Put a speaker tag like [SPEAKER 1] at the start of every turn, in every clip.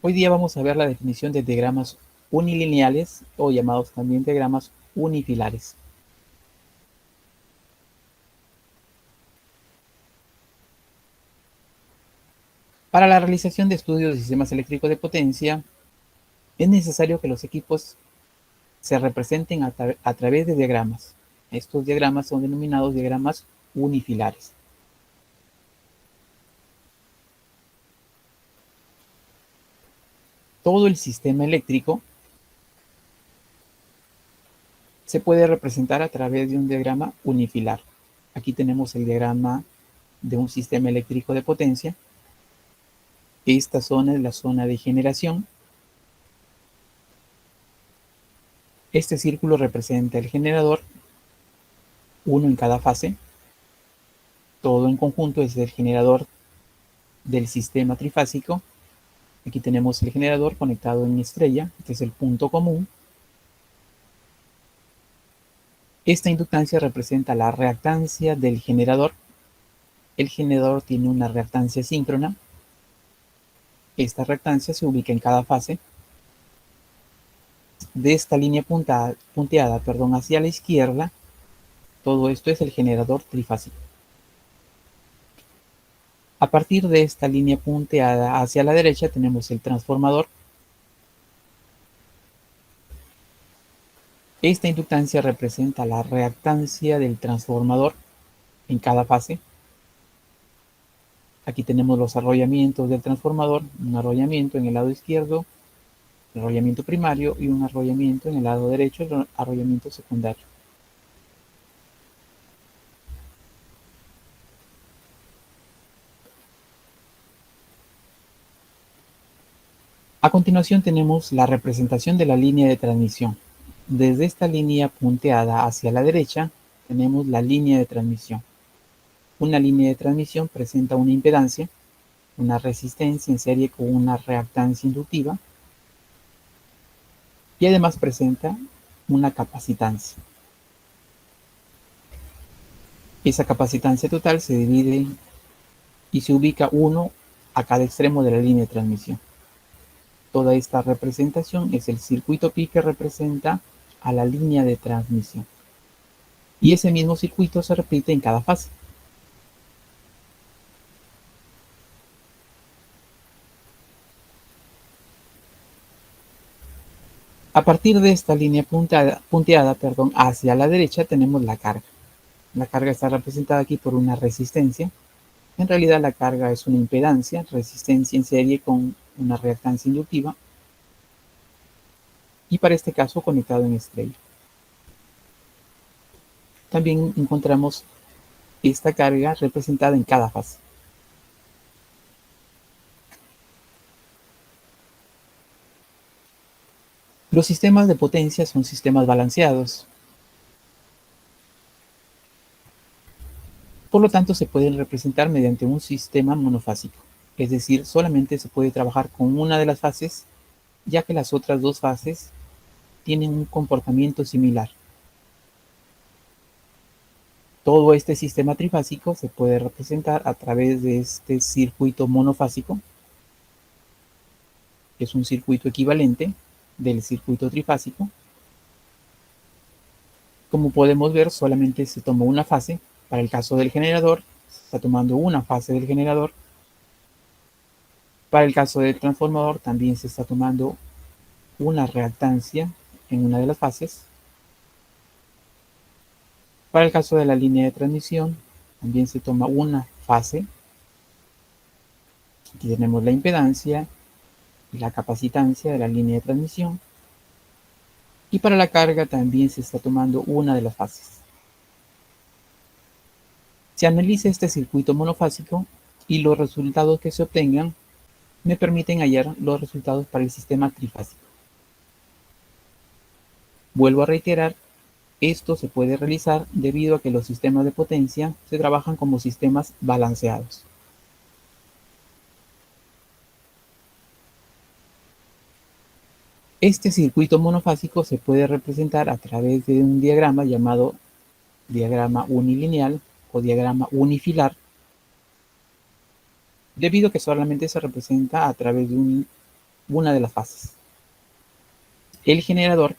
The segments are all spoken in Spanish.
[SPEAKER 1] Hoy día vamos a ver la definición de diagramas unilineales o llamados también diagramas unifilares. Para la realización de estudios de sistemas eléctricos de potencia, es necesario que los equipos se representen a través de diagramas. Estos diagramas son denominados diagramas unifilares. Todo el sistema eléctrico se puede representar a través de un diagrama unifilar. Aquí tenemos el diagrama de un sistema eléctrico de potencia. Esta zona es la zona de generación. Este círculo representa el generador, uno en cada fase. Todo en conjunto es el generador del sistema trifásico. Aquí tenemos el generador conectado en estrella, este es el punto común. Esta inductancia representa la reactancia del generador. El generador tiene una reactancia síncrona. Esta reactancia se ubica en cada fase. De esta línea punteada hacia la izquierda, todo esto es el generador trifásico. A partir de esta línea punteada hacia la derecha tenemos el transformador. Esta inductancia representa la reactancia del transformador en cada fase. Aquí tenemos los arrollamientos del transformador, un arrollamiento en el lado izquierdo, el arrollamiento primario, y un arrollamiento en el lado derecho, el arrollamiento secundario. A continuación tenemos la representación de la línea de transmisión. Desde esta línea punteada hacia la derecha tenemos la línea de transmisión. Una línea de transmisión presenta una impedancia, una resistencia en serie con una reactancia inductiva, y además presenta una capacitancia. Esa capacitancia total se divide y se ubica uno a cada extremo de la línea de transmisión. Toda esta representación es el circuito pi que representa a la línea de transmisión. Y ese mismo circuito se repite en cada fase. A partir de esta línea punteada hacia la derecha tenemos la carga. La carga está representada aquí por una resistencia. En realidad la carga es una impedancia, resistencia en serie con una reactancia inductiva, y para este caso conectado en estrella. También encontramos esta carga representada en cada fase. Los sistemas de potencia son sistemas balanceados. Por lo tanto, se pueden representar mediante un sistema monofásico, es decir, solamente se puede trabajar con una de las fases, ya que las otras dos fases tienen un comportamiento similar. Todo este sistema trifásico se puede representar a través de este circuito monofásico. Es un circuito equivalente del circuito trifásico. Como podemos ver, solamente se toma una fase. Para el caso del generador, se está tomando una fase del generador. Para el caso del transformador, también se está tomando una reactancia en una de las fases. Para el caso de la línea de transmisión, también se toma una fase. Aquí tenemos la impedancia y la capacitancia de la línea de transmisión. Y para la carga también se está tomando una de las fases. Se analiza este circuito monofásico y los resultados que se obtengan me permiten hallar los resultados para el sistema trifásico. Vuelvo a reiterar, esto se puede realizar debido a que los sistemas de potencia se trabajan como sistemas balanceados. Este circuito monofásico se puede representar a través de un diagrama llamado diagrama unilineal o diagrama unifilar, debido a que solamente se representa a través de un una de las fases. El generador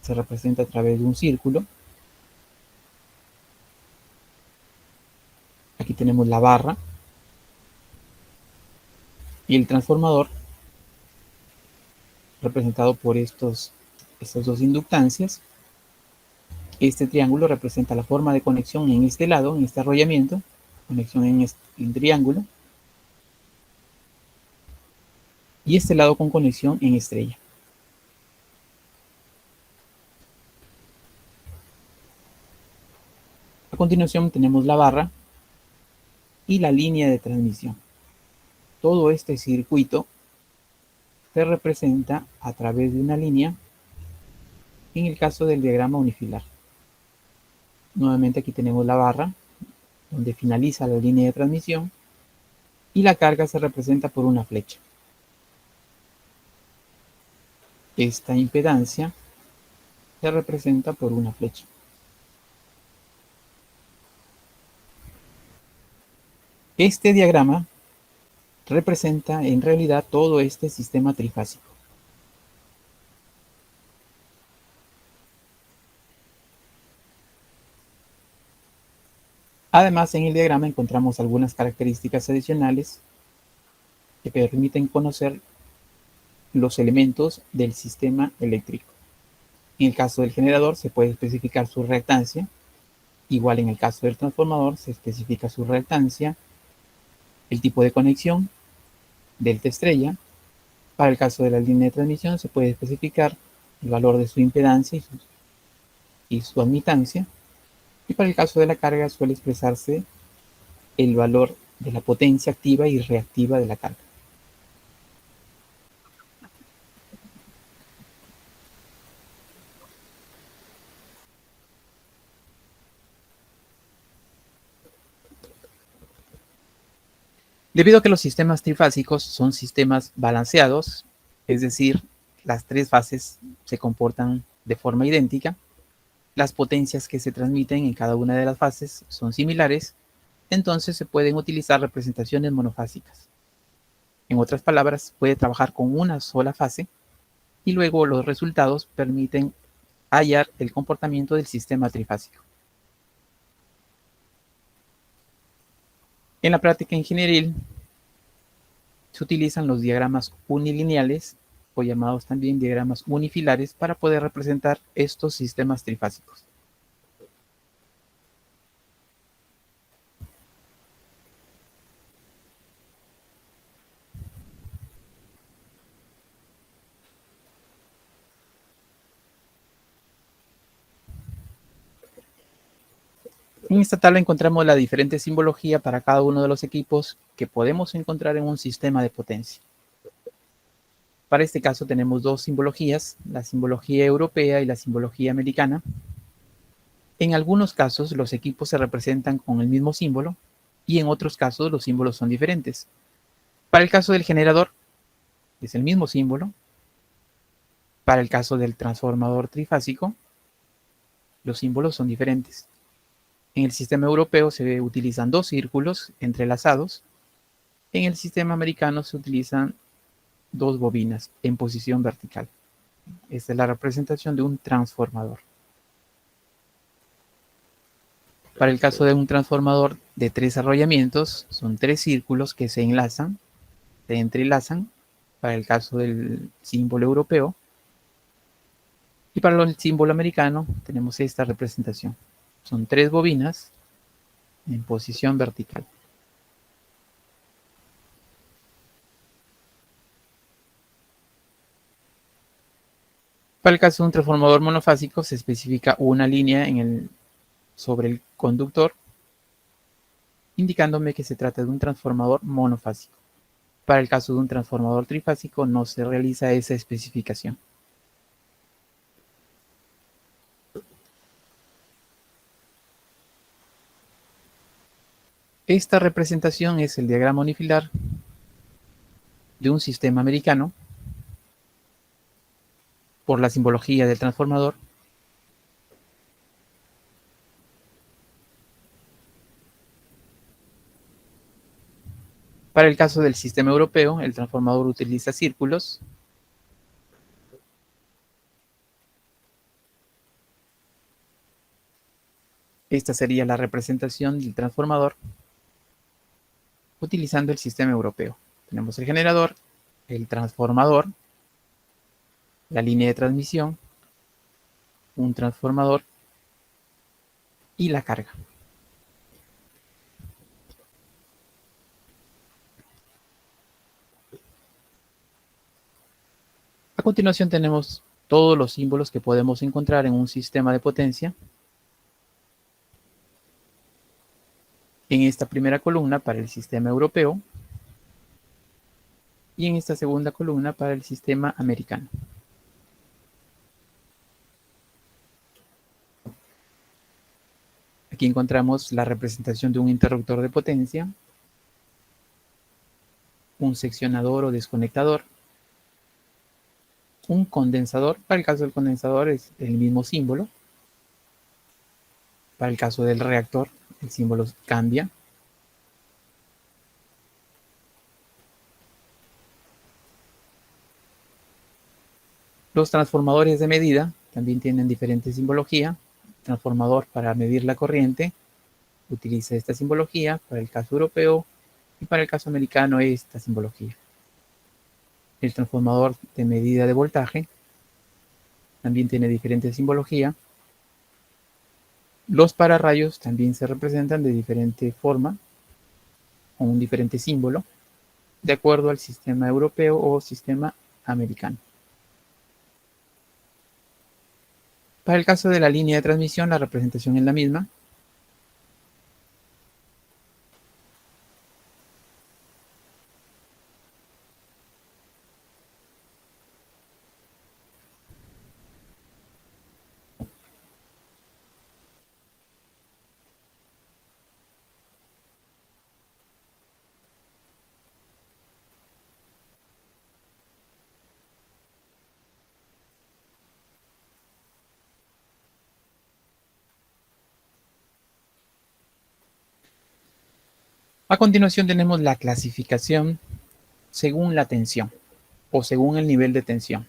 [SPEAKER 1] se representa a través de un círculo. Aquí tenemos la barra. Y el transformador, representado por estas dos inductancias. Este triángulo representa la forma de conexión en este lado, en este arrollamiento, conexión en triángulo. Y este lado con conexión en estrella. A continuación tenemos la barra y la línea de transmisión. Todo este circuito se representa a través de una línea en el caso del diagrama unifilar. Nuevamente aquí tenemos la barra, donde finaliza la línea de transmisión, y la carga se representa por una flecha. Esta impedancia se representa por una flecha. Este diagrama representa en realidad todo este sistema trifásico. Además, en el diagrama encontramos algunas características adicionales que permiten conocer los elementos del sistema eléctrico. En el caso del generador se puede especificar su reactancia. Igual en el caso del transformador se especifica su reactancia, el tipo de conexión, delta estrella. Para el caso de la línea de transmisión se puede especificar el valor de su impedancia y su admitancia. Y para el caso de la carga suele expresarse el valor de la potencia activa y reactiva de la carga. Debido a que los sistemas trifásicos son sistemas balanceados, es decir, las tres fases se comportan de forma idéntica, las potencias que se transmiten en cada una de las fases son similares, entonces se pueden utilizar representaciones monofásicas. En otras palabras, puede trabajar con una sola fase y luego los resultados permiten hallar el comportamiento del sistema trifásico. En la práctica ingenieril se utilizan los diagramas unilineales o llamados también diagramas unifilares para poder representar estos sistemas trifásicos. En esta tabla encontramos la diferente simbología para cada uno de los equipos que podemos encontrar en un sistema de potencia. Para este caso tenemos dos simbologías, la simbología europea y la simbología americana. En algunos casos los equipos se representan con el mismo símbolo y en otros casos los símbolos son diferentes. Para el caso del generador es el mismo símbolo. Para el caso del transformador trifásico los símbolos son diferentes. En el sistema europeo se utilizan dos círculos entrelazados. En el sistema americano se utilizan dos bobinas en posición vertical. Esta es la representación de un transformador. Para el caso de un transformador de tres arrollamientos, son tres círculos que se enlazan, se entrelazan, para el caso del símbolo europeo. Y para el símbolo americano tenemos esta representación. Son tres bobinas en posición vertical. Para el caso de un transformador monofásico se especifica una línea sobre el conductor, indicándome que se trata de un transformador monofásico. Para el caso de un transformador trifásico no se realiza esa especificación. Esta representación es el diagrama unifilar de un sistema americano por la simbología del transformador. Para el caso del sistema europeo, el transformador utiliza círculos. Esta sería la representación del transformador utilizando el sistema europeo. Tenemos el generador, el transformador, la línea de transmisión, un transformador y la carga. A continuación tenemos todos los símbolos que podemos encontrar en un sistema de potencia. En esta primera columna para el sistema europeo y en esta segunda columna para el sistema americano. Aquí encontramos la representación de un interruptor de potencia, un seccionador o desconectador, un condensador. Para el caso del condensador es el mismo símbolo. Para el caso del reactor, el símbolo cambia. Los transformadores de medida también tienen diferente simbología. Transformador para medir la corriente utiliza esta simbología para el caso europeo y para el caso americano esta simbología. El transformador de medida de voltaje también tiene diferente simbología. Los pararrayos también se representan de diferente forma o un diferente símbolo de acuerdo al sistema europeo o sistema americano. Para el caso de la línea de transmisión, la representación es la misma. A continuación tenemos la clasificación según la tensión o según el nivel de tensión.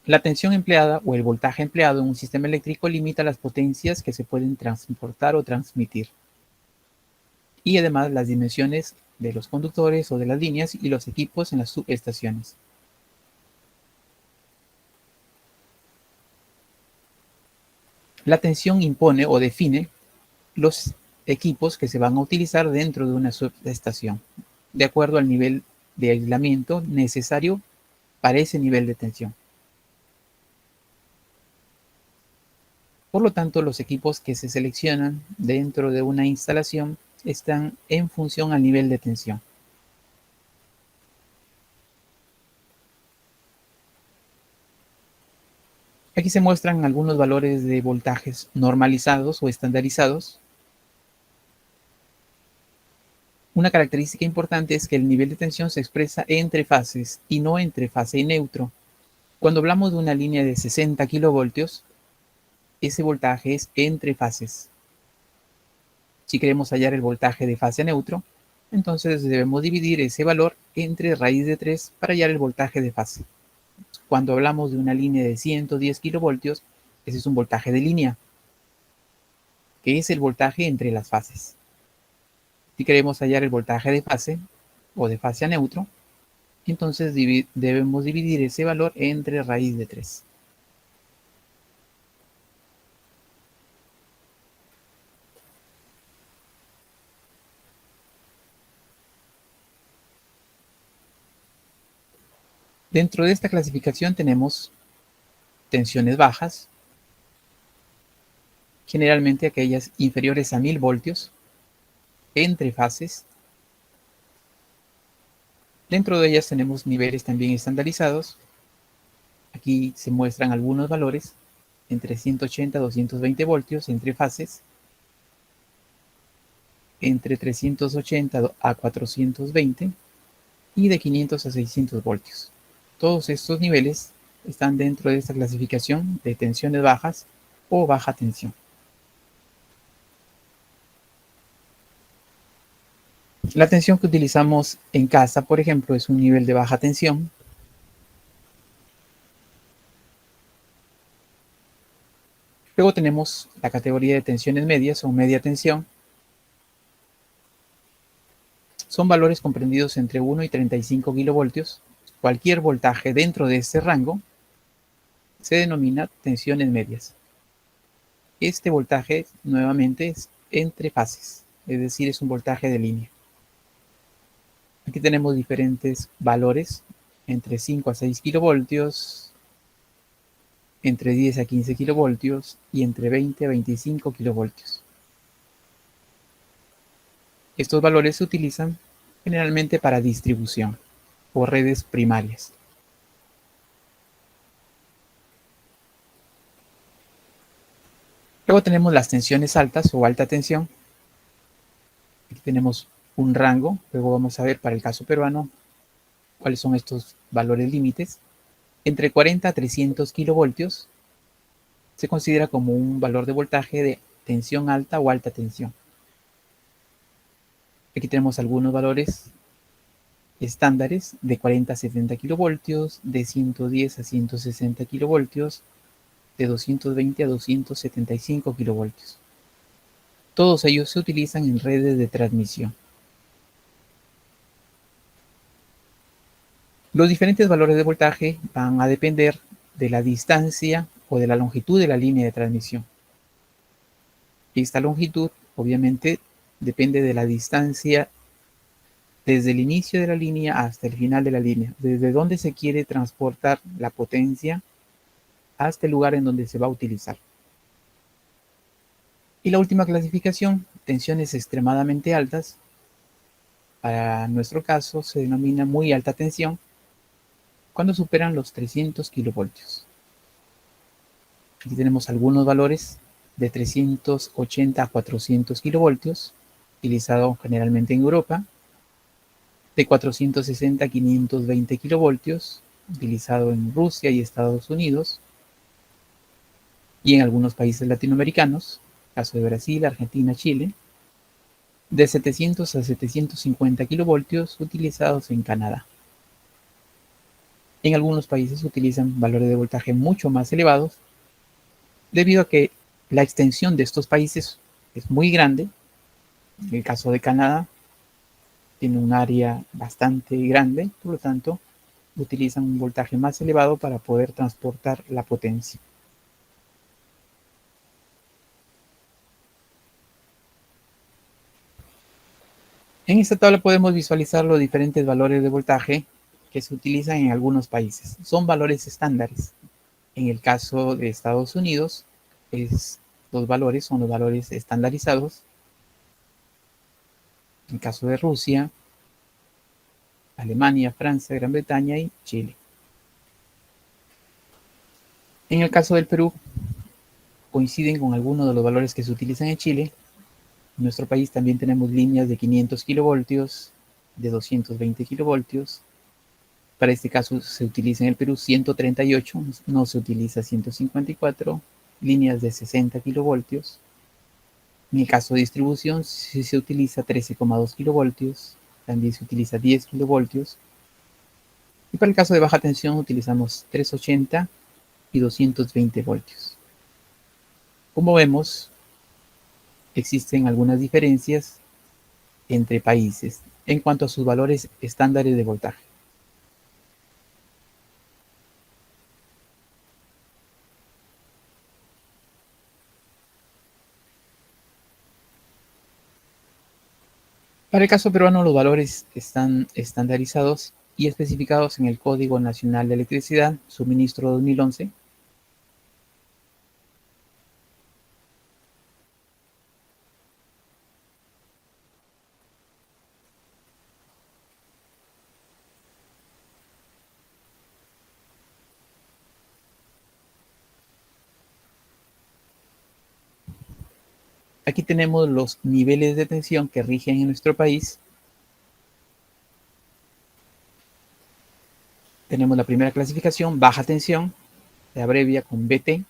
[SPEAKER 1] La tensión empleada o el voltaje empleado en un sistema eléctrico limita las potencias que se pueden transportar o transmitir. Y además las dimensiones de los conductores o de las líneas y los equipos en las subestaciones. La tensión impone o define los equipos que se van a utilizar dentro de una subestación, de acuerdo al nivel de aislamiento necesario para ese nivel de tensión. Por lo tanto, los equipos que se seleccionan dentro de una instalación están en función al nivel de tensión. Aquí se muestran algunos valores de voltajes normalizados o estandarizados. Una característica importante es que el nivel de tensión se expresa entre fases y no entre fase y neutro. Cuando hablamos de una línea de 60 kilovoltios, ese voltaje es entre fases. Si queremos hallar el voltaje de fase a neutro, entonces debemos dividir ese valor entre raíz de 3 para hallar el voltaje de fase. Cuando hablamos de una línea de 110 kilovoltios, ese es un voltaje de línea, que es el voltaje entre las fases. Si queremos hallar el voltaje de fase o de fase a neutro, entonces debemos dividir ese valor entre raíz de 3. Dentro de esta clasificación tenemos tensiones bajas, generalmente aquellas inferiores a 1000 voltios, entre fases. Dentro de ellas tenemos niveles también estandarizados. Aquí se muestran algunos valores entre 180 a 220 voltios entre fases, entre 380 a 420 y de 500 a 600 voltios. Todos estos niveles están dentro de esta clasificación de tensiones bajas o baja tensión. La tensión que utilizamos en casa, por ejemplo, es un nivel de baja tensión. Luego tenemos la categoría de tensiones medias o media tensión. Son valores comprendidos entre 1 y 35 kilovoltios. Cualquier voltaje dentro de este rango se denomina tensiones medias. Este voltaje nuevamente es entre fases, es decir, es un voltaje de línea. Aquí tenemos diferentes valores entre 5 a 6 kilovoltios, entre 10 a 15 kilovoltios y entre 20 a 25 kilovoltios. Estos valores se utilizan generalmente para distribución o redes primarias. Luego tenemos las tensiones altas o alta tensión. Aquí tenemos un rango. Luego vamos a ver para el caso peruano cuáles son estos valores límites. Entre 40 a 300 kilovoltios se considera como un valor de voltaje de tensión alta o alta tensión. Aquí tenemos algunos valores estándares de 40 a 70 kilovoltios, de 110 a 160 kilovoltios, de 220 a 275 kilovoltios. Todos ellos se utilizan en redes de transmisión. Los diferentes valores de voltaje van a depender de la distancia o de la longitud de la línea de transmisión. Esta longitud, obviamente, depende de la distancia desde el inicio de la línea hasta el final de la línea, desde donde se quiere transportar la potencia hasta el lugar en donde se va a utilizar. Y la última clasificación, tensiones extremadamente altas. Para nuestro caso se denomina muy alta tensión cuando superan los 300 kilovoltios. Aquí tenemos algunos valores de 380 a 400 kilovoltios, utilizado generalmente en Europa, de 460 a 520 kilovoltios, utilizado en Rusia y Estados Unidos, y en algunos países latinoamericanos, caso de Brasil, Argentina, Chile, de 700 a 750 kilovoltios utilizados en Canadá. En algunos países se utilizan valores de voltaje mucho más elevados, debido a que la extensión de estos países es muy grande. En el caso de Canadá, tiene un área bastante grande, por lo tanto, utilizan un voltaje más elevado para poder transportar la potencia. En esta tabla podemos visualizar los diferentes valores de voltaje que se utilizan en algunos países. Son valores estándares. En el caso de Estados Unidos, los valores son los valores estandarizados. En el caso de Rusia, Alemania, Francia, Gran Bretaña y Chile. En el caso del Perú, coinciden con algunos de los valores que se utilizan en Chile. En nuestro país también tenemos líneas de 500 kilovoltios, de 220 kilovoltios. Para este caso se utiliza en el Perú 138, no se utiliza 154, líneas de 60 kilovoltios. En el caso de distribución, sí se utiliza 13,2 kilovoltios, también se utiliza 10 kilovoltios. Y para el caso de baja tensión utilizamos 380 y 220 voltios. Como vemos, existen algunas diferencias entre países en cuanto a sus valores estándares de voltaje. Para el caso peruano, los valores están estandarizados y especificados en el Código Nacional de Electricidad, Suministro 2011. Aquí tenemos los niveles de tensión que rigen en nuestro país. Tenemos la primera clasificación, baja tensión, se abrevia con BT.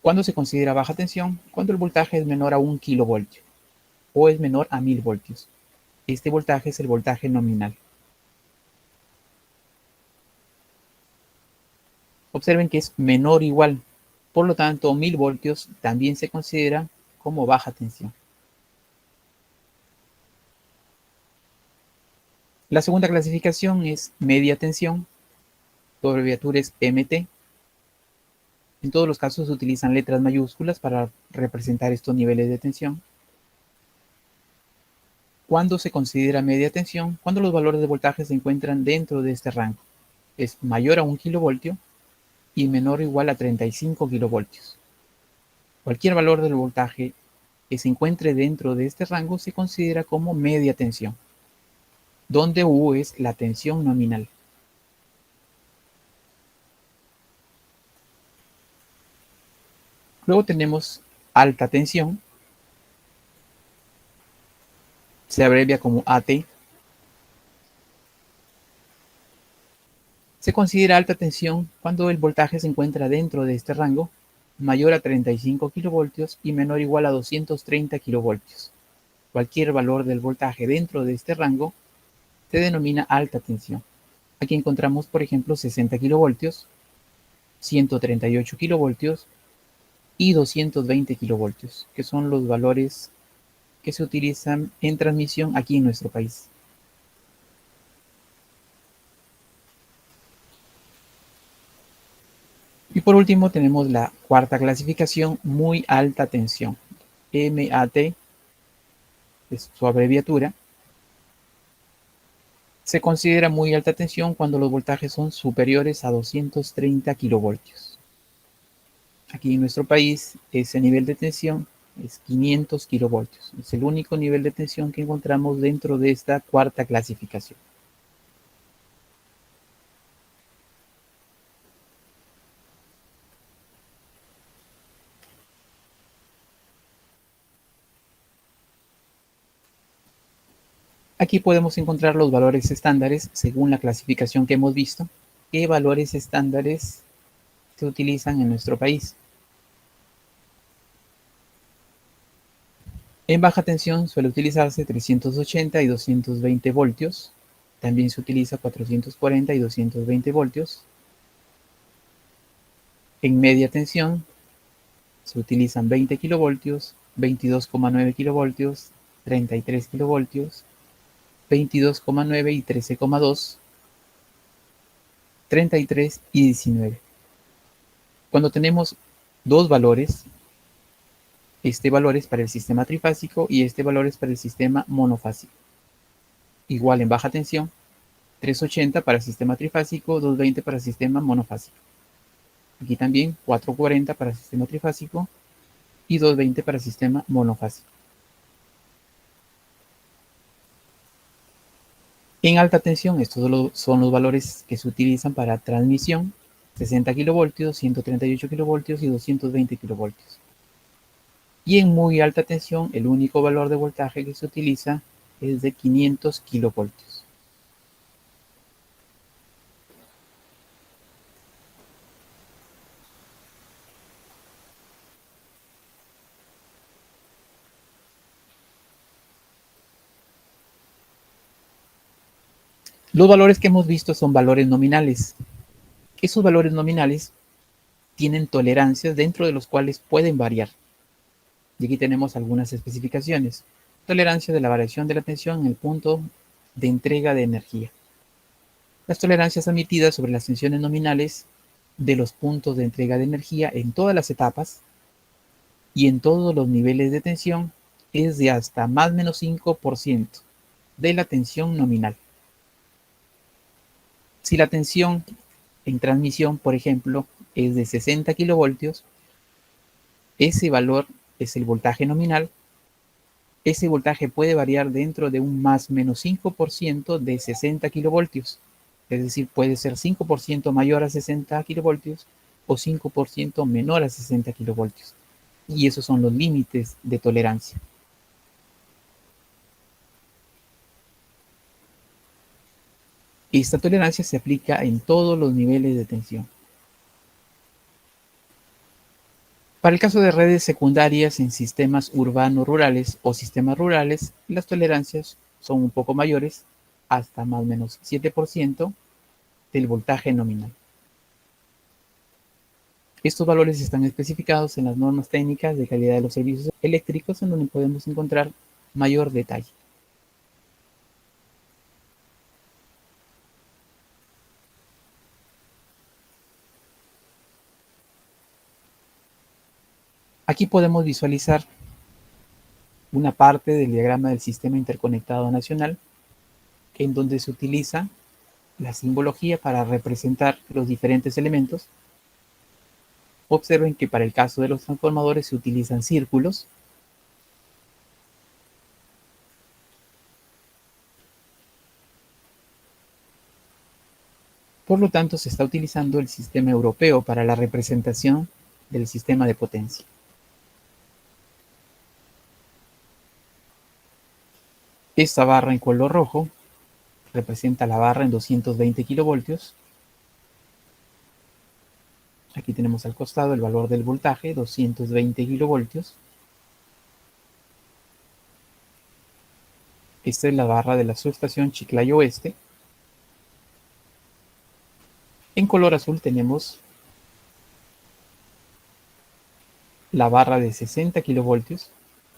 [SPEAKER 1] ¿Cuándo se considera baja tensión? Cuando el voltaje es menor a 1 kilovoltio o es menor a 1000 voltios. Este voltaje es el voltaje nominal. Observen que es menor o igual, por lo tanto 1000 voltios también se considera como baja tensión. La segunda clasificación es media tensión, su abreviatura es MT. En todos los casos se utilizan letras mayúsculas para representar estos niveles de tensión. ¿Cuándo se considera media tensión? Cuando los valores de voltaje se encuentran dentro de este rango. Es mayor a 1 kilovoltio y menor o igual a 35 kilovoltios. Cualquier valor del voltaje que se encuentre dentro de este rango se considera como media tensión, donde U es la tensión nominal. Luego tenemos alta tensión, se abrevia como AT. Se considera alta tensión cuando el voltaje se encuentra dentro de este rango, mayor a 35 kilovoltios y menor o igual a 230 kilovoltios. Cualquier valor del voltaje dentro de este rango se denomina alta tensión. Aquí encontramos, por ejemplo, 60 kilovoltios, 138 kilovoltios y 220 kilovoltios, que son los valores que se utilizan en transmisión aquí en nuestro país. Y por último tenemos la cuarta clasificación, muy alta tensión, MAT, es su abreviatura. Se considera muy alta tensión cuando los voltajes son superiores a 230 kilovoltios. Aquí en nuestro país ese nivel de tensión es 500 kilovoltios. Es el único nivel de tensión que encontramos dentro de esta cuarta clasificación. Aquí podemos encontrar los valores estándares según la clasificación que hemos visto. ¿Qué valores estándares se utilizan en nuestro país? En baja tensión suele utilizarse 380 y 220 voltios. También se utiliza 440 y 220 voltios. En media tensión se utilizan 20 kilovoltios, 22,9 kilovoltios, 33 kilovoltios, 22,9 y 13,2, 33 y 19. Cuando tenemos dos valores, este valor es para el sistema trifásico y este valor es para el sistema monofásico. Igual en baja tensión, 380 para el sistema trifásico, 220 para el sistema monofásico. Aquí también 440 para el sistema trifásico y 220 para el sistema monofásico. En alta tensión, estos son los valores que se utilizan para transmisión: 60 kilovoltios, 138 kilovoltios y 220 kilovoltios. Y en muy alta tensión, el único valor de voltaje que se utiliza es de 500 kilovoltios. Los valores que hemos visto son valores nominales. Esos valores nominales tienen tolerancias dentro de los cuales pueden variar. Y aquí tenemos algunas especificaciones. Tolerancia de la variación de la tensión en el punto de entrega de energía. Las tolerancias admitidas sobre las tensiones nominales de los puntos de entrega de energía en todas las etapas y en todos los niveles de tensión es de hasta más menos 5% de la tensión nominal. Si la tensión en transmisión, por ejemplo, es de 60 kilovoltios, ese valor es el voltaje nominal. Ese voltaje puede variar dentro de un más menos 5% de 60 kilovoltios. Es decir, puede ser 5% mayor a 60 kilovoltios o 5% menor a 60 kilovoltios. Y esos son los límites de tolerancia. Esta tolerancia se aplica en todos los niveles de tensión. Para el caso de redes secundarias en sistemas urbanos rurales o sistemas rurales, las tolerancias son un poco mayores, hasta más o menos 7% del voltaje nominal. Estos valores están especificados en las normas técnicas de calidad de los servicios eléctricos, en donde podemos encontrar mayor detalle. Aquí podemos visualizar una parte del diagrama del Sistema Interconectado Nacional, en donde se utiliza la simbología para representar los diferentes elementos. Observen que para el caso de los transformadores se utilizan círculos. Por lo tanto, se está utilizando el sistema europeo para la representación del sistema de potencia. Esta barra en color rojo representa la barra en 220 kilovoltios. Aquí tenemos al costado el valor del voltaje, 220 kilovoltios. Esta es la barra de la subestación Chiclayo Oeste. En color azul tenemos la barra de 60 kilovoltios.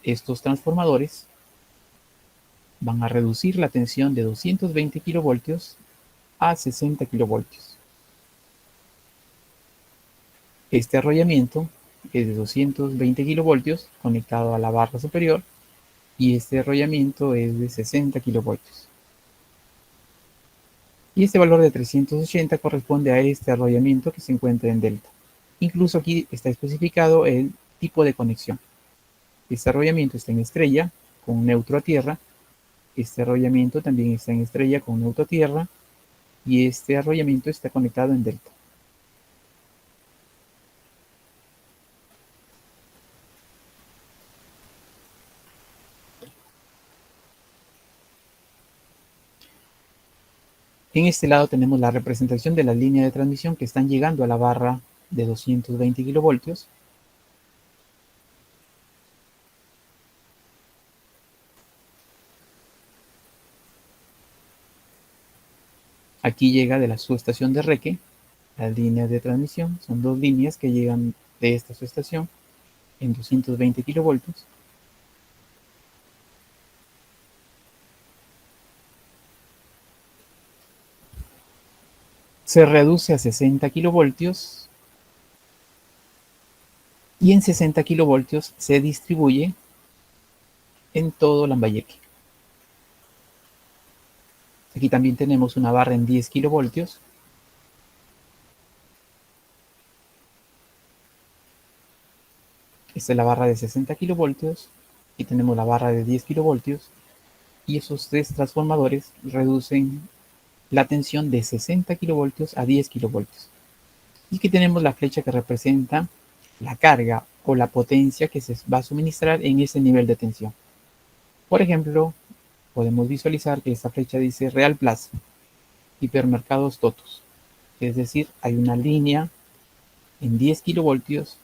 [SPEAKER 1] Estos transformadores van a reducir la tensión de 220 kilovoltios a 60 kilovoltios. Este arrollamiento es de 220 kilovoltios conectado a la barra superior y este arrollamiento es de 60 kilovoltios. Y este valor de 380 corresponde a este arrollamiento que se encuentra en delta. Incluso aquí está especificado el tipo de conexión. Este arrollamiento está en estrella con neutro a tierra. Este arrollamiento también está en estrella con neutro a tierra. Y este arrollamiento está conectado en delta. En este lado tenemos la representación de la línea de transmisión que están llegando a la barra de 220 kilovoltios. Aquí llega de la subestación de Reque las líneas de transmisión. Son dos líneas que llegan de esta subestación en 220 kilovoltios. Se reduce a 60 kilovoltios y en 60 kilovoltios se distribuye en todo Lambayeque. Aquí también tenemos una barra en 10 kilovoltios. Esta es la barra de 60 kilovoltios y tenemos la barra de 10 kilovoltios, y esos tres transformadores reducen la tensión de 60 kilovoltios a 10 kilovoltios. Y aquí tenemos la flecha que representa la carga o la potencia que se va a suministrar en ese nivel de tensión. Por ejemplo, podemos visualizar que esta flecha dice Real Plaza, Hipermercados Totus. Es decir, hay una línea en 10 kilovoltios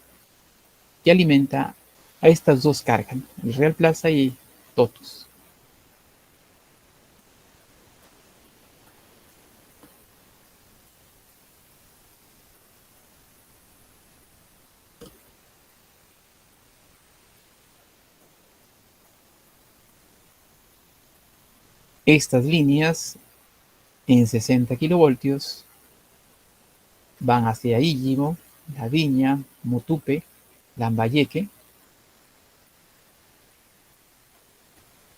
[SPEAKER 1] que alimenta a estas dos cargas, el Real Plaza y Totus. Estas líneas en 60 kilovoltios van hacia Íllimo, La Viña, Motupe, Lambayeque.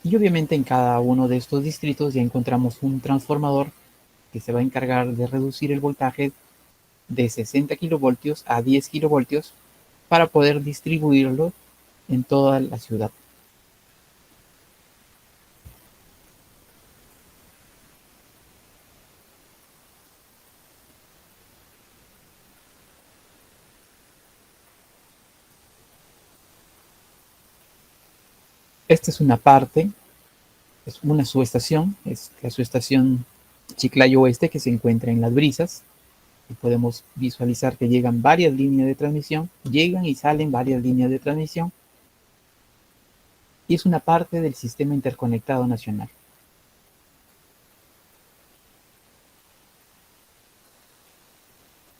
[SPEAKER 1] Y obviamente en cada uno de estos distritos ya encontramos un transformador que se va a encargar de reducir el voltaje de 60 kilovoltios a 10 kilovoltios para poder distribuirlo en toda la ciudad. Esta es una parte, es una subestación, es la subestación Chiclayo Oeste, que se encuentra en Las Brisas, y podemos visualizar que llegan varias líneas de transmisión, llegan y salen varias líneas de transmisión, y es una parte del Sistema Interconectado Nacional.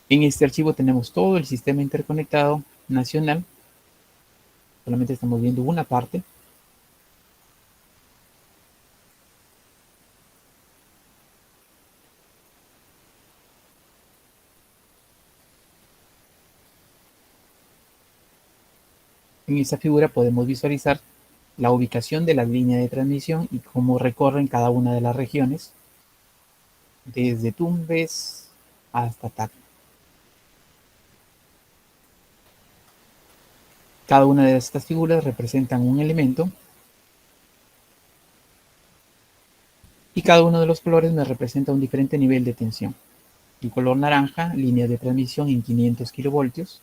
[SPEAKER 1] En este archivo tenemos todo el Sistema Interconectado Nacional, solamente estamos viendo una parte. En esta figura podemos visualizar la ubicación de las líneas de transmisión y cómo recorren cada una de las regiones, desde Tumbes hasta Tacna. Cada una de estas figuras representan un elemento y cada uno de los colores me representa un diferente nivel de tensión. El color naranja, línea de transmisión en 500 kilovoltios.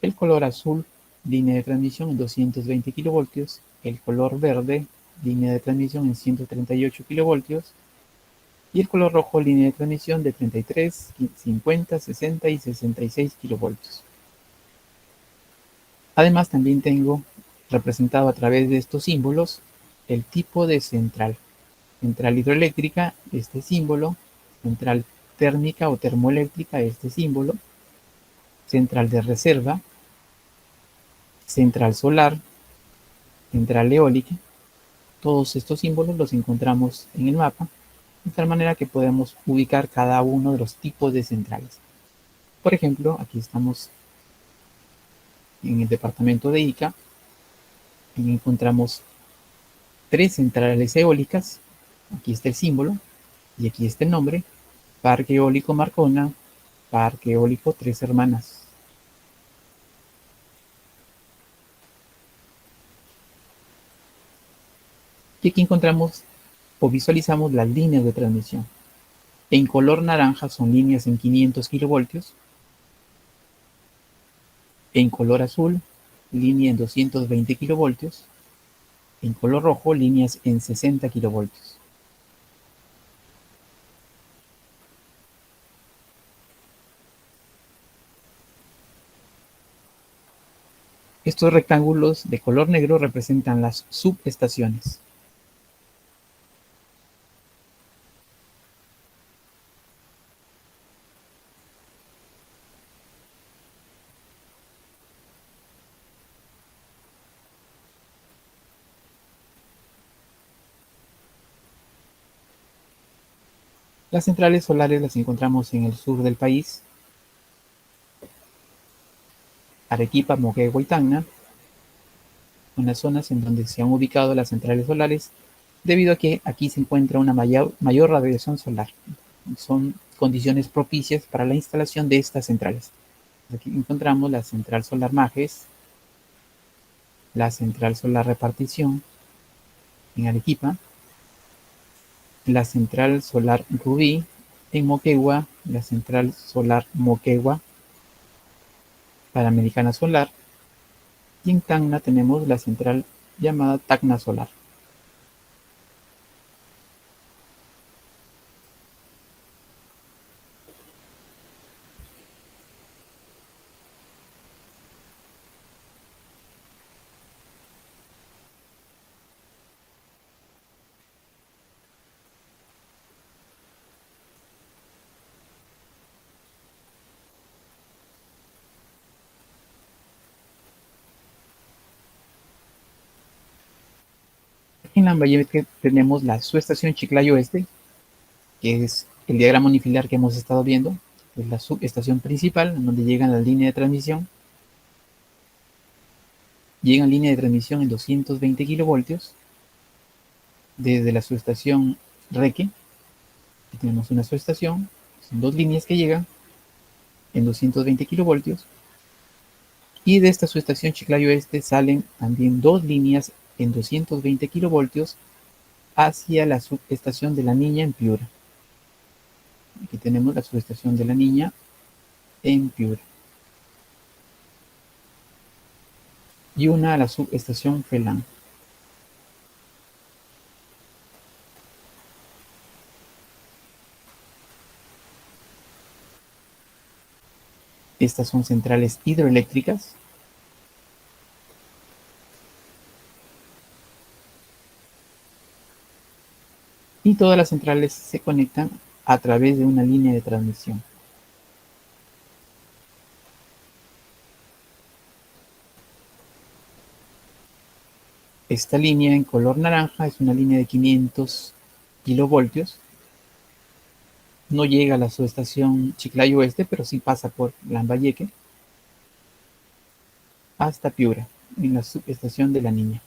[SPEAKER 1] El color azul, línea de transmisión en 220 kilovoltios. El color verde, línea de transmisión en 138 kilovoltios. Y el color rojo, línea de transmisión de 33, 50, 60 y 66 kilovoltios. Además, también tengo representado a través de estos símbolos el tipo de central. Central hidroeléctrica, este símbolo. Central térmica o termoeléctrica, este símbolo. Central de reserva. Central solar. Central eólica. Todos estos símbolos los encontramos en el mapa, de tal manera que podemos ubicar cada uno de los tipos de centrales. Por ejemplo, aquí estamos en el departamento de Ica y encontramos 3 centrales eólicas. Aquí está el símbolo y aquí está el nombre: Parque Eólico Marcona, Parque Eólico Tres Hermanas. Y aquí encontramos o visualizamos las líneas de transmisión. En color naranja son líneas en 500 kilovoltios. En color azul, línea en 220 kilovoltios. En color rojo, líneas en 60 kilovoltios. Estos rectángulos de color negro representan las subestaciones. Las centrales solares las encontramos en el sur del país: Arequipa, Moquegua y Tacna, unas zonas en donde se han ubicado las centrales solares debido a que aquí se encuentra una mayor radiación solar. Son condiciones propicias para la instalación de estas centrales. Aquí encontramos la central solar Majes, la central solar Repartición en Arequipa, la central solar Rubí en Moquegua, la central solar Moquegua, Panamericana Solar, y en Tacna tenemos la central llamada Tacna Solar. En Lambayeque tenemos la subestación Chiclayo Oeste, que es el diagrama unifilar que hemos estado viendo. Es la subestación principal, en donde llegan las líneas de transmisión. Llegan líneas de transmisión en 220 kilovoltios desde la subestación Reque. Aquí tenemos una subestación, son 2 líneas que llegan en 220 kilovoltios. Y de esta subestación Chiclayo Este salen también 2 líneas en 220 kilovoltios hacia la subestación de La Niña en Piura. Aquí tenemos la subestación de La Niña en Piura. Y una a la subestación Felán. Estas son centrales hidroeléctricas. Y todas las centrales se conectan a través de una línea de transmisión. Esta línea en color naranja es una línea de 500 kilovoltios. No llega a la subestación Chiclayo Oeste, pero sí pasa por Lambayeque hasta Piura, en la subestación de La Niña.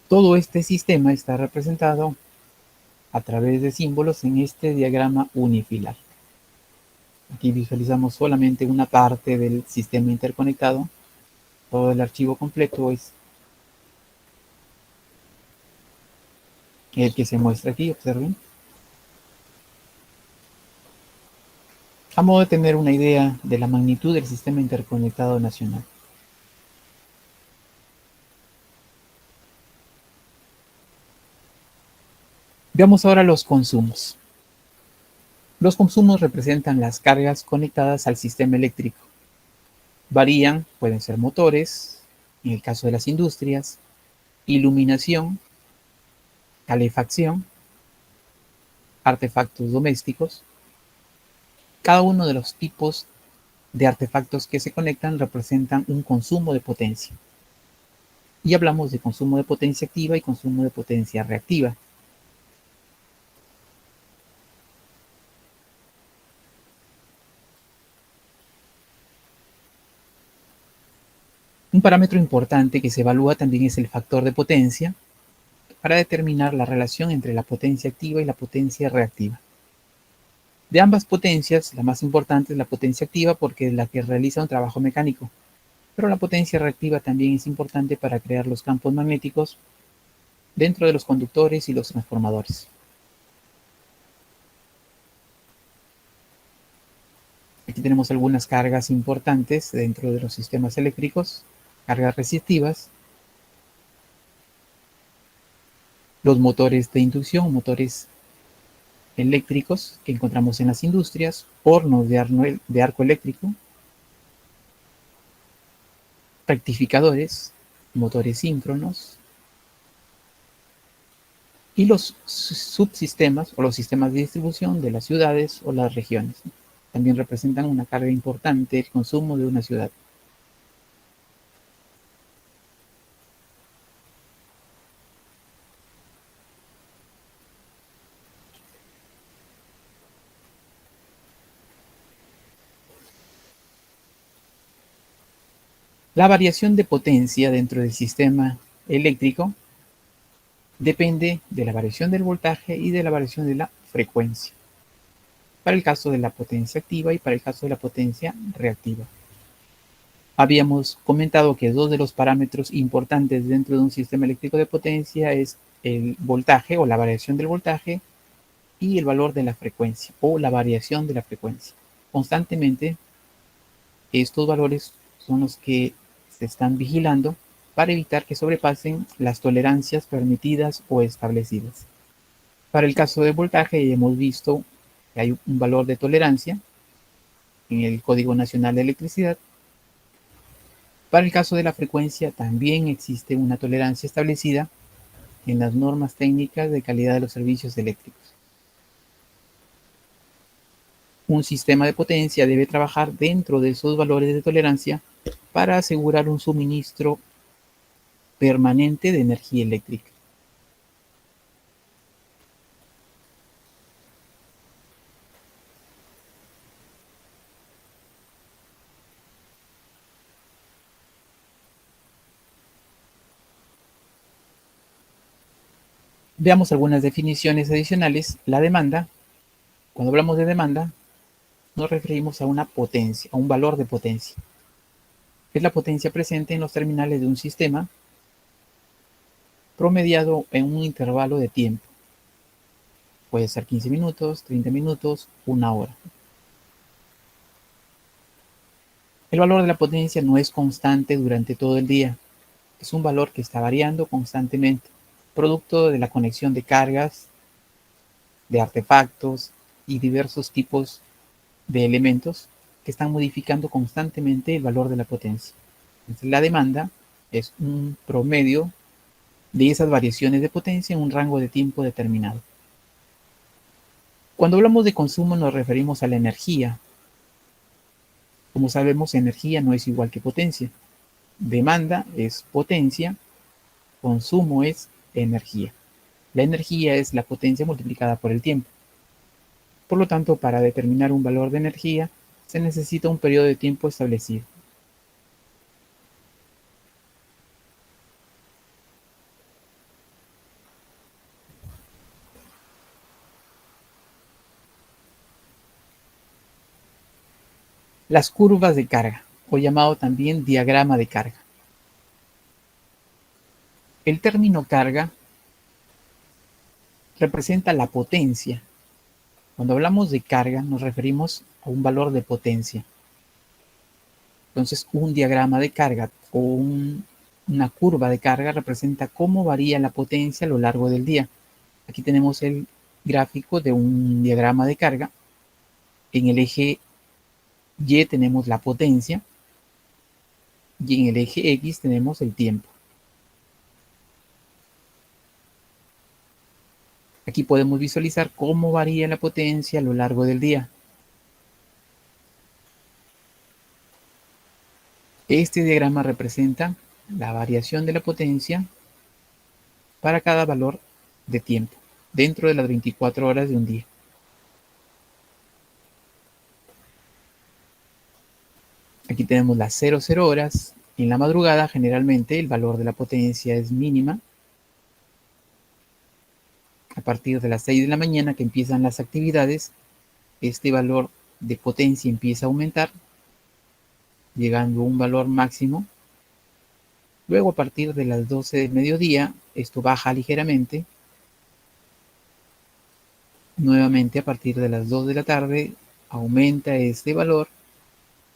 [SPEAKER 1] Todo este sistema está representado a través de símbolos en este diagrama unifilar. Aquí visualizamos solamente una parte del sistema interconectado. Todo el archivo completo es el que se muestra aquí, observen. A modo de tener una idea de la magnitud del sistema interconectado nacional. Veamos ahora los consumos. Los consumos representan las cargas conectadas al sistema eléctrico. Varían, pueden ser motores, en el caso de las industrias, iluminación, calefacción, artefactos domésticos. Cada uno de los tipos de artefactos que se conectan representan un consumo de potencia. Y hablamos de consumo de potencia activa y consumo de potencia reactiva. Un parámetro importante que se evalúa también es el factor de potencia para determinar la relación entre la potencia activa y la potencia reactiva. De ambas potencias, la más importante es la potencia activa porque es la que realiza un trabajo mecánico, pero la potencia reactiva también es importante para crear los campos magnéticos dentro de los conductores y los transformadores. Aquí tenemos algunas cargas importantes dentro de los sistemas eléctricos, cargas resistivas, los motores de inducción, motores eléctricos que encontramos en las industrias, hornos de arco eléctrico, rectificadores, motores síncronos y los subsistemas o los sistemas de distribución de las ciudades o las regiones. También representan una carga importante el consumo de una ciudad. La variación de potencia dentro del sistema eléctrico depende de la variación del voltaje y de la variación de la frecuencia, para el caso de la potencia activa y para el caso de la potencia reactiva. Habíamos comentado que dos de los parámetros importantes dentro de un sistema eléctrico de potencia es el voltaje o la variación del voltaje y el valor de la frecuencia o la variación de la frecuencia. Constantemente estos valores son los que se están vigilando para evitar que sobrepasen las tolerancias permitidas o establecidas. Para el caso de voltaje ya hemos visto que hay un valor de tolerancia en el Código Nacional de Electricidad. Para el caso de la frecuencia también existe una tolerancia establecida en las normas técnicas de calidad de los servicios eléctricos. Un sistema de potencia debe trabajar dentro de esos valores de tolerancia para asegurar un suministro permanente de energía eléctrica. Veamos algunas definiciones adicionales. La demanda, cuando hablamos de demanda, nos referimos a una potencia, a un valor de potencia. Es la potencia presente en los terminales de un sistema promediado en un intervalo de tiempo. Puede ser 15 minutos, 30 minutos, una hora. El valor de la potencia no es constante durante todo el día, es un valor que está variando constantemente, producto de la conexión de cargas, de artefactos y diversos tipos de elementos que están modificando constantemente el valor de la potencia. Entonces, la demanda es un promedio de esas variaciones de potencia en un rango de tiempo determinado. Cuando hablamos de consumo nos referimos a la energía. Como sabemos, energía no es igual que potencia. Demanda es potencia, consumo es energía. La energía es la potencia multiplicada por el tiempo. Por lo tanto, para determinar un valor de energía, se necesita un periodo de tiempo establecido. Las curvas de carga, o llamado también diagrama de carga. El término carga representa la potencia. Cuando hablamos de carga nos referimos a un valor de potencia. Entonces, un diagrama de carga o una curva de carga representa cómo varía la potencia a lo largo del día. Aquí tenemos el gráfico de un diagrama de carga. En el eje Y tenemos la potencia y en el eje X tenemos el tiempo. Aquí podemos visualizar cómo varía la potencia a lo largo del día. Este diagrama representa la variación de la potencia para cada valor de tiempo dentro de las 24 horas de un día. Aquí tenemos las 00 horas. En la madrugada generalmente el valor de la potencia es mínima. A partir de las 6 de la mañana que empiezan las actividades, este valor de potencia empieza a aumentar, llegando a un valor máximo. Luego a partir de las 12 del mediodía, esto baja ligeramente. Nuevamente a partir de las 2 de la tarde aumenta este valor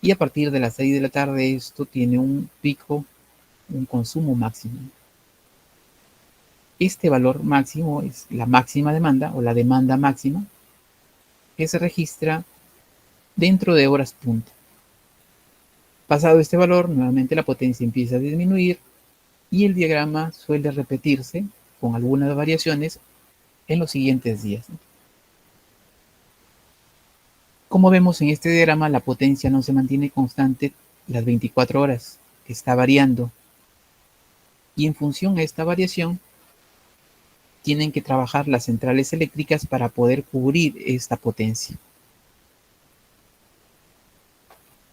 [SPEAKER 1] y a partir de las 6 de la tarde esto tiene un pico, un consumo máximo. Este valor máximo es la máxima demanda o la demanda máxima que se registra dentro de horas punta. Pasado este valor, nuevamente la potencia empieza a disminuir y el diagrama suele repetirse con algunas variaciones en los siguientes días. Como vemos en este diagrama, la potencia no se mantiene constante las 24 horas, está variando. Y en función a esta variación, tienen que trabajar las centrales eléctricas para poder cubrir esta potencia.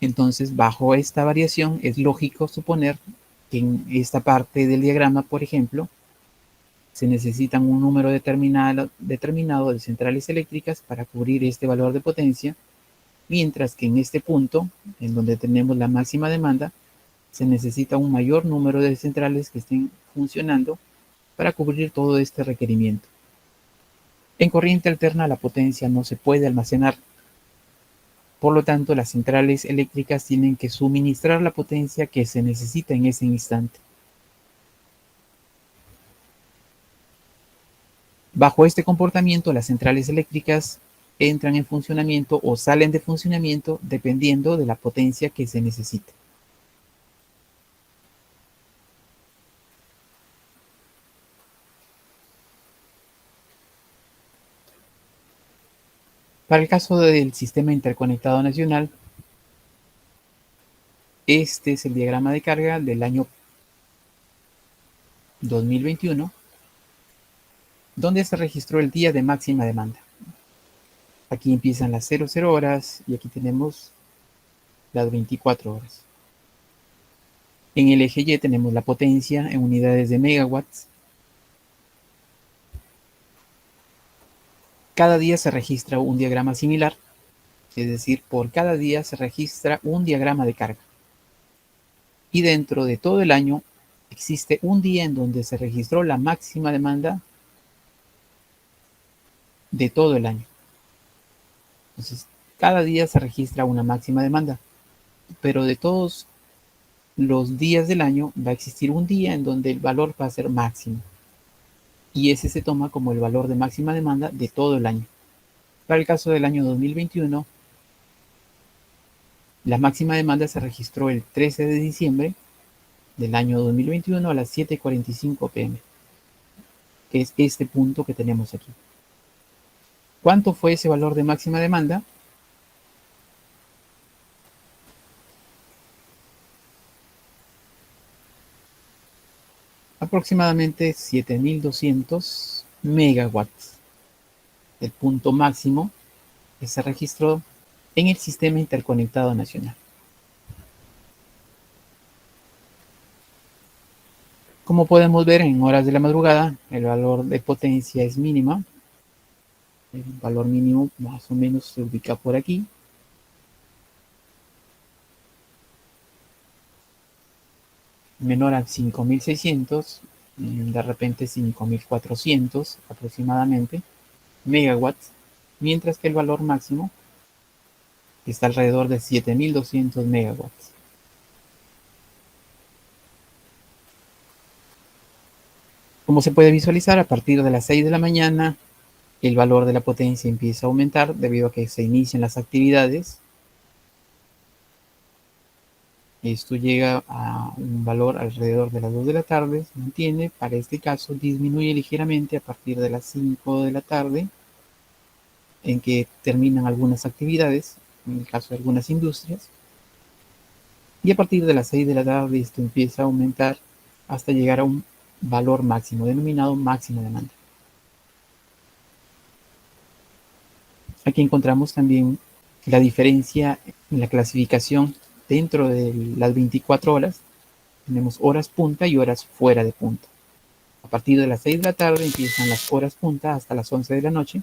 [SPEAKER 1] Entonces, bajo esta variación, es lógico suponer que en esta parte del diagrama, por ejemplo, se necesitan un número determinado de centrales eléctricas para cubrir este valor de potencia, mientras que en este punto, en donde tenemos la máxima demanda, se necesita un mayor número de centrales que estén funcionando para cubrir todo este requerimiento. En corriente alterna la potencia no se puede almacenar, por lo tanto las centrales eléctricas tienen que suministrar la potencia que se necesita en ese instante. Bajo este comportamiento, las centrales eléctricas entran en funcionamiento o salen de funcionamiento dependiendo de la potencia que se necesite. Para el caso del Sistema Interconectado Nacional, este es el diagrama de carga del año 2021, donde se registró el día de máxima demanda. Aquí empiezan las 00 horas y aquí tenemos las 24 horas. En el eje Y tenemos la potencia en unidades de megawatts. Cada día se registra un diagrama similar, es decir, por cada día se registra un diagrama de carga. Y dentro de todo el año existe un día en donde se registró la máxima demanda de todo el año. Entonces, cada día se registra una máxima demanda. pero de todos los días del año va a existir un día en donde el valor va a ser máximo. Y ese se toma como el valor de máxima demanda de todo el año. Para el caso del año 2021, la máxima demanda se registró el 13 de diciembre del año 2021 a las 7:45 pm, que es este punto que tenemos aquí. ¿Cuánto fue ese valor de máxima demanda? Aproximadamente 7.200 megawatts, el punto máximo que se registró en el Sistema Interconectado Nacional. Como podemos ver, en horas de la madrugada el valor de potencia es mínima. El valor mínimo más o menos se ubica por aquí. Menor a 5.600, de repente 5.400 aproximadamente megawatts, mientras que el valor máximo está alrededor de 7.200 megawatts. Como se puede visualizar, a partir de las 6 de la mañana el valor de la potencia empieza a aumentar debido a que se inician las actividades. Esto llega a un valor alrededor de las 2 de la tarde, se mantiene. Para este caso disminuye ligeramente a partir de las 5 de la tarde, en que terminan algunas actividades, en el caso de algunas industrias. Y a partir de las 6 de la tarde esto empieza a aumentar hasta llegar a un valor máximo, denominado máxima demanda. Aquí encontramos también la diferencia en la clasificación dentro de las 24 horas. Tenemos horas punta y horas fuera de punta. A partir de las 6 de la tarde empiezan las horas punta hasta las 11 de la noche,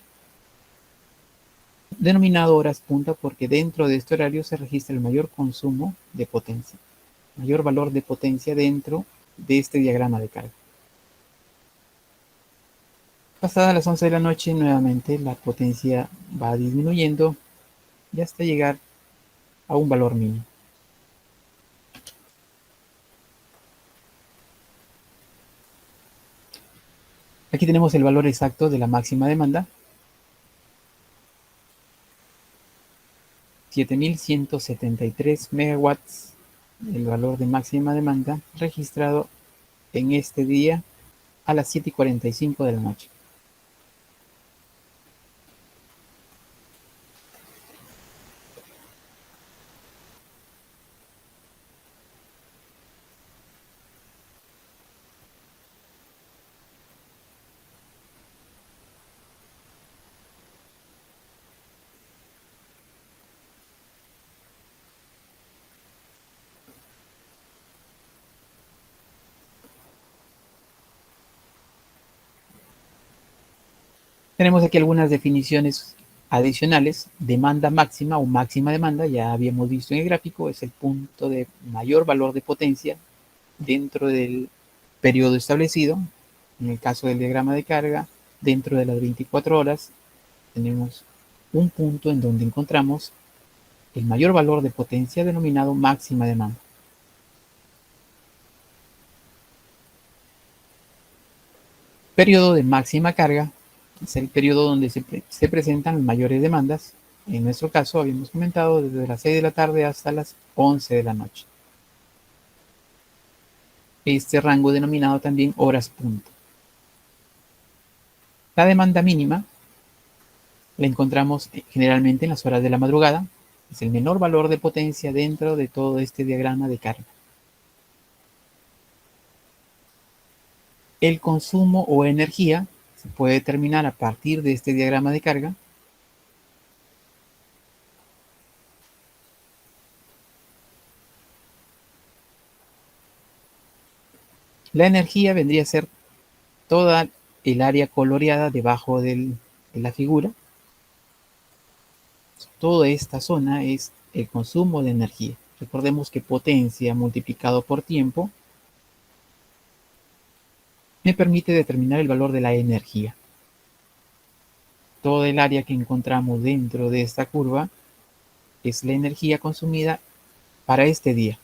[SPEAKER 1] denominado horas punta porque dentro de este horario se registra el mayor consumo de potencia, mayor valor de potencia dentro de este diagrama de carga. Pasadas las 11 de la noche, nuevamente la potencia va disminuyendo y hasta llegar a un valor mínimo. Aquí tenemos el valor exacto de la máxima demanda, 7.173 megawatts, el valor de máxima demanda registrado en este día a las 7:45 de la noche. Tenemos aquí algunas definiciones adicionales. Demanda máxima o máxima demanda, ya habíamos visto en el gráfico, es el punto de mayor valor de potencia dentro del periodo establecido. En el caso del diagrama de carga, dentro de las 24 horas tenemos un punto en donde encontramos el mayor valor de potencia denominado máxima demanda. Periodo de máxima carga es el periodo donde se presentan mayores demandas. En nuestro caso, habíamos comentado desde las 6 de la tarde hasta las 11 de la noche. Este rango denominado también horas punta. La demanda mínima la encontramos generalmente en las horas de la madrugada. Es el menor valor de potencia dentro de todo este diagrama de carga. El consumo o energía se puede determinar a partir de este diagrama de carga. La energía vendría a ser toda el área coloreada debajo de la figura. Toda esta zona es el consumo de energía. Recordemos que potencia multiplicado por tiempo me permite determinar el valor de la energía. Todo el área que encontramos dentro de esta curva es la energía consumida para este día.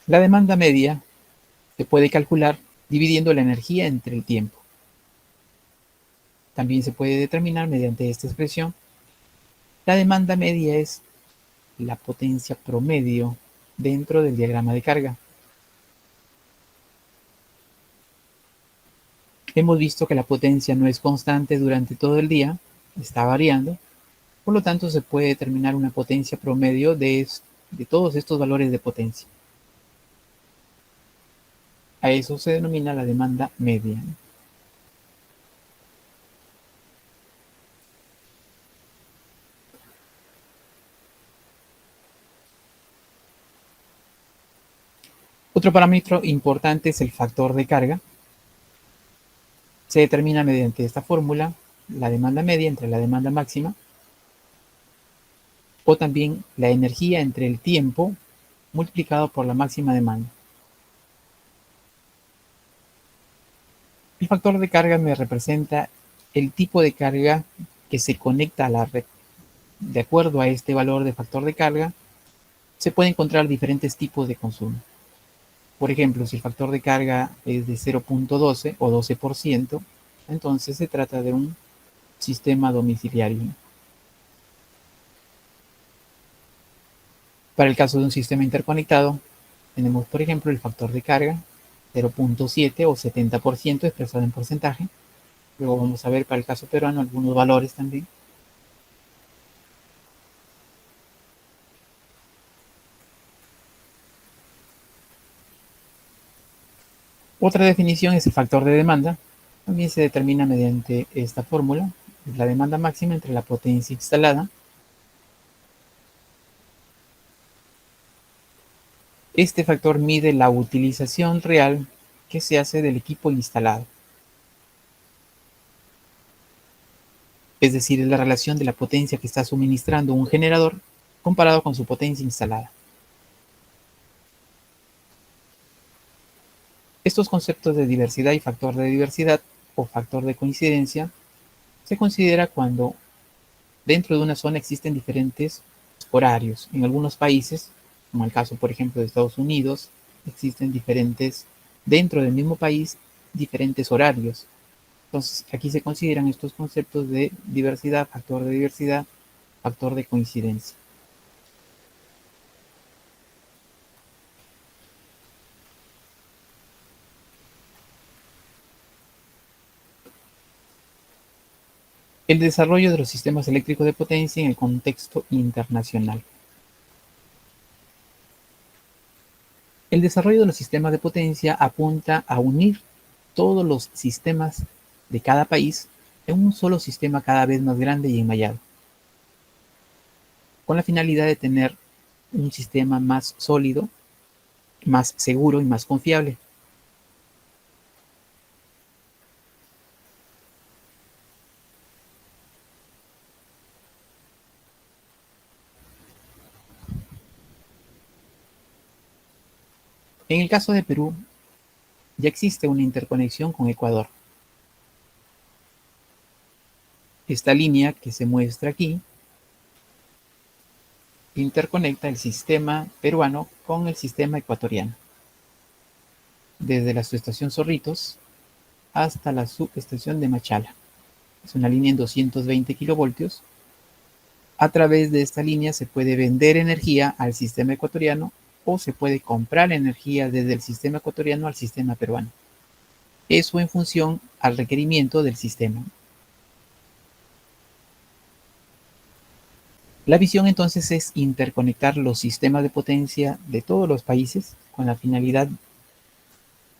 [SPEAKER 1] La demanda media se puede calcular dividiendo la energía entre el tiempo. También se puede determinar mediante esta expresión. La demanda media es la potencia promedio dentro del diagrama de carga. Hemos visto que la potencia no es constante durante todo el día, está variando, por lo tanto se puede determinar una potencia promedio de todos estos valores de potencia. A eso se denomina la demanda media. Otro parámetro importante es el factor de carga. Se determina mediante esta fórmula la demanda media entre la demanda máxima, o también la energía entre el tiempo multiplicado por la máxima demanda. El factor de carga me representa el tipo de carga que se conecta a la red. De acuerdo a este valor de factor de carga, se pueden encontrar diferentes tipos de consumo. Por ejemplo, si el factor de carga es de 0.12 o 12%, entonces se trata de un sistema domiciliario. Para el caso de un sistema interconectado, tenemos, por ejemplo, el factor de carga 0.7 o 70% expresado en porcentaje. Luego vamos a ver para el caso peruano algunos valores también. Otra definición es el factor de demanda. También se determina mediante esta fórmula. Es la demanda máxima entre la potencia instalada. Este factor mide la utilización real que se hace del equipo instalado. Es decir, es la relación de la potencia que está suministrando un generador comparado con su potencia instalada. Estos conceptos de diversidad y factor de diversidad o factor de coincidencia se considera cuando dentro de una zona existen diferentes horarios. En algunos países, como el caso por ejemplo de Estados Unidos, existen dentro del mismo país, diferentes horarios. Entonces aquí se consideran estos conceptos de diversidad, factor de coincidencia. El desarrollo de los sistemas eléctricos de potencia en el contexto internacional. El desarrollo de los sistemas de potencia apunta a unir todos los sistemas de cada país en un solo sistema cada vez más grande y enmallado, con la finalidad de tener un sistema más sólido, más seguro y más confiable. En el caso de Perú, ya existe una interconexión con Ecuador. Esta línea que se muestra aquí interconecta el sistema peruano con el sistema ecuatoriano, desde la subestación Zorritos hasta la subestación de Machala. Es una línea en 220 kilovoltios. A través de esta línea se puede vender energía al sistema ecuatoriano o se puede comprar energía desde el sistema ecuatoriano al sistema peruano. Eso en función al requerimiento del sistema. La visión entonces es interconectar los sistemas de potencia de todos los países con la finalidad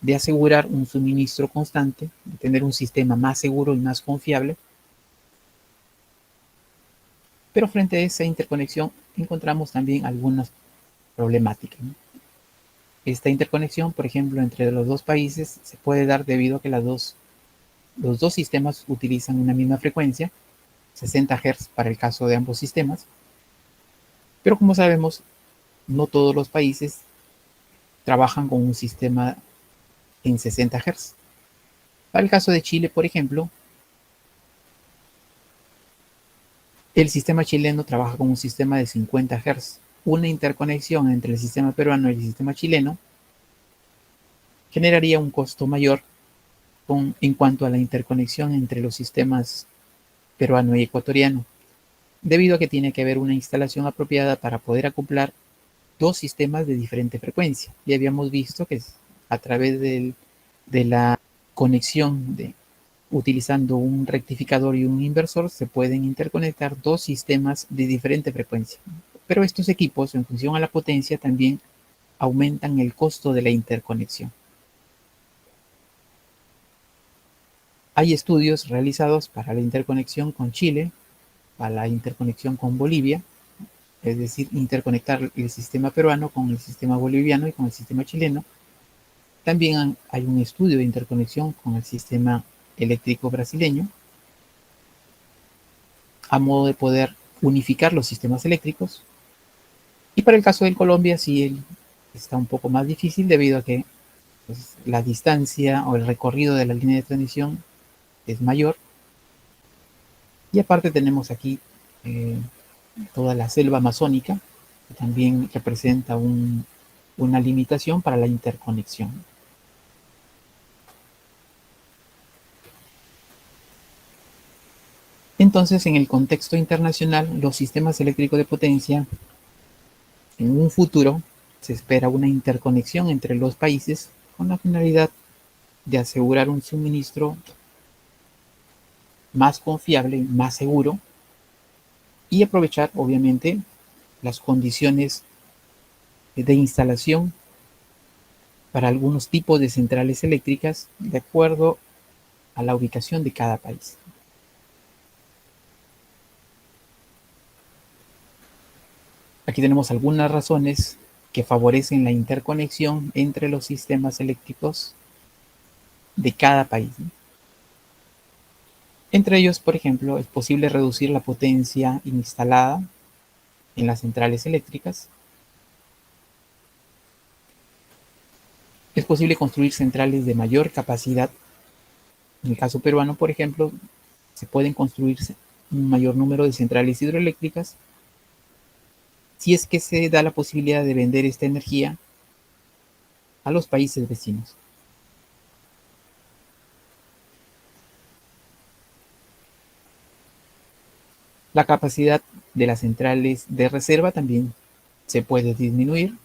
[SPEAKER 1] de asegurar un suministro constante, de tener un sistema más seguro y más confiable. Pero frente a esa interconexión encontramos también algunas problemáticas, ¿no? Esta interconexión, por ejemplo, entre los dos países se puede dar debido a que los dos sistemas utilizan una misma frecuencia, 60 Hz para el caso de ambos sistemas. Pero como sabemos, no todos los países trabajan con un sistema en 60 Hz. Para el caso de Chile, por ejemplo, el sistema chileno trabaja con un sistema de 50 Hz. Una interconexión entre el sistema peruano y el sistema chileno generaría un costo mayor en cuanto a la interconexión entre los sistemas peruano y ecuatoriano, debido a que tiene que haber una instalación apropiada para poder acoplar dos sistemas de diferente frecuencia. Ya habíamos visto que a través de la conexión utilizando un rectificador y un inversor se pueden interconectar dos sistemas de diferente frecuencia. Pero estos equipos, en función a la potencia, también aumentan el costo de la interconexión. Hay estudios realizados para la interconexión con Chile, para la interconexión con Bolivia, es decir, interconectar el sistema peruano con el sistema boliviano y con el sistema chileno. También hay un estudio de interconexión con el sistema eléctrico brasileño, a modo de poder unificar los sistemas eléctricos. Y para el caso de Colombia sí está un poco más difícil debido a que pues, la distancia o el recorrido de la línea de transmisión es mayor. Y aparte tenemos aquí toda la selva amazónica, que también representa una limitación para la interconexión. Entonces, en el contexto internacional, los sistemas eléctricos de potencia, en un futuro, se espera una interconexión entre los países con la finalidad de asegurar un suministro más confiable, más seguro y aprovechar, obviamente, las condiciones de instalación para algunos tipos de centrales eléctricas de acuerdo a la ubicación de cada país. Aquí tenemos algunas razones que favorecen la interconexión entre los sistemas eléctricos de cada país. Entre ellos, por ejemplo, es posible reducir la potencia instalada en las centrales eléctricas. Es posible construir centrales de mayor capacidad. En el caso peruano, por ejemplo, se pueden construir un mayor número de centrales hidroeléctricas si es que se da la posibilidad de vender esta energía a los países vecinos. La capacidad de las centrales de reserva también se puede disminuir.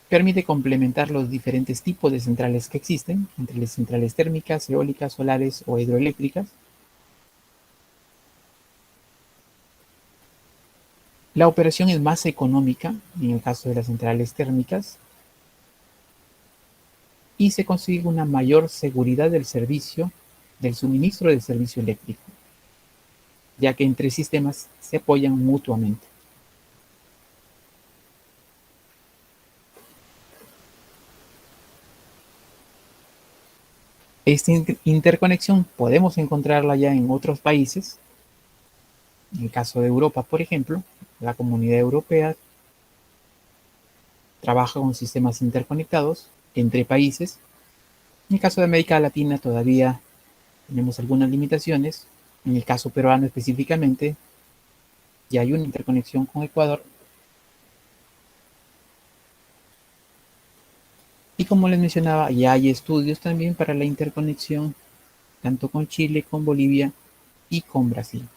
[SPEAKER 1] Permite complementar los diferentes tipos de centrales que existen, entre las centrales térmicas, eólicas, solares o hidroeléctricas. La operación es más económica en el caso de las centrales térmicas y se consigue una mayor seguridad del servicio, del suministro del servicio eléctrico, ya que entre sistemas se apoyan mutuamente. Esta interconexión podemos encontrarla ya en otros países. En el caso de Europa, por ejemplo, la Comunidad Europea trabaja con sistemas interconectados entre países. En el caso de América Latina todavía tenemos algunas limitaciones. En el caso peruano específicamente, ya hay una interconexión con Ecuador. Y como les mencionaba, ya hay estudios también para la interconexión tanto con Chile, con Bolivia y con Brasil.